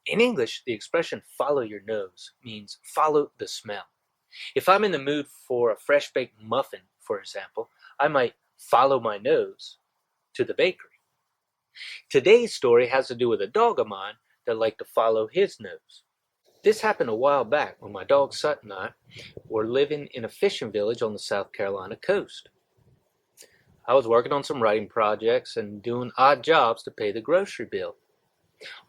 In English, the expression follow your nose means follow the smell. If I'm in the mood for a fresh baked muffin, for example, I might follow my nose to the bakery. Today's story has to do with a dog of mine that liked to follow his nose. This happened a while back when my dog Sut and I were living in a fishing village on the South Carolina coast. I was working on some writing projects and doing odd jobs to pay the grocery bill.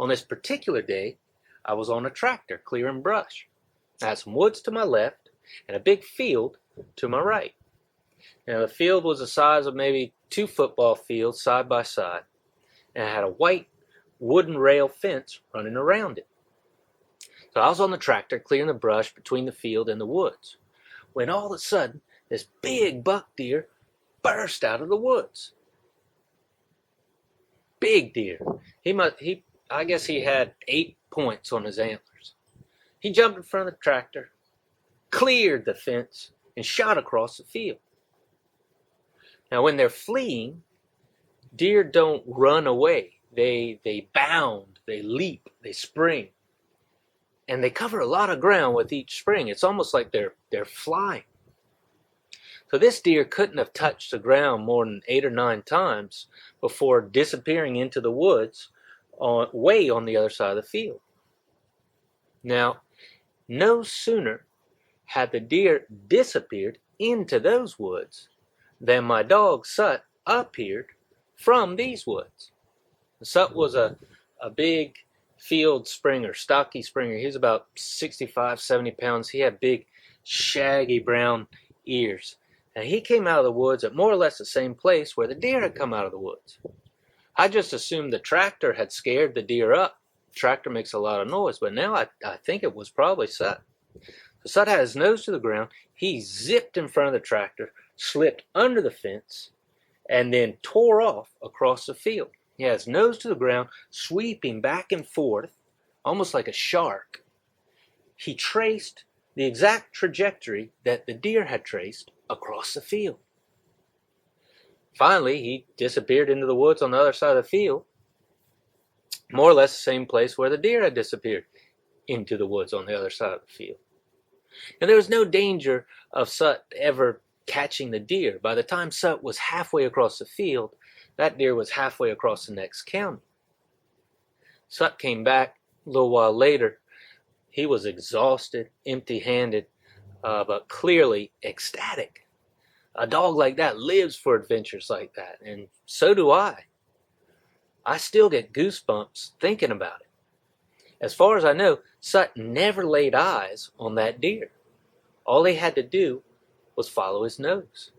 On this particular day, I was on a tractor clearing brush. I had some woods to my left and a big field to my right. Now, the field was the size of maybe 2 football fields side by side, and it had a white wooden rail fence running around it. So I was on the tractor clearing the brush between the field and the woods, when all of a sudden this big buck deer burst out of the woods. Big deer. I guess he had 8 points on his antlers. He jumped in front of the tractor, cleared the fence, and shot across the field. Now, when they're fleeing, deer don't run away. They bound, they leap, they spring. And they cover a lot of ground with each spring. It's almost like they're flying. So this deer couldn't have touched the ground more than 8 or 9 times before disappearing into the woods way on the other side of the field. Now, no sooner had the deer disappeared into those woods than my dog Sut appeared from these woods. Sut was a big field springer, stocky springer. He was about 65, 70 pounds. He had big, shaggy brown ears. And he came out of the woods at more or less the same place where the deer had come out of the woods. I just assumed the tractor had scared the deer up. The tractor makes a lot of noise, but now I think it was probably Sut. So Sut had his nose to the ground. He zipped in front of the tractor, slipped under the fence, and then tore off across the field. He had his nose to the ground, sweeping back and forth, almost like a shark. He traced the exact trajectory that the deer had traced across the field. Finally, he disappeared into the woods on the other side of the field, more or less the same place where the deer had disappeared into the woods on the other side of the field. And there was no danger of Sut ever catching the deer. By the time Sut was halfway across the field, that deer was halfway across the next county. Sut came back a little while later. He was exhausted, empty-handed, but clearly ecstatic. A dog like that lives for adventures like that, and so do I. I still get goosebumps thinking about it. As far as I know, Sut never laid eyes on that deer. All he had to do was follow his nose.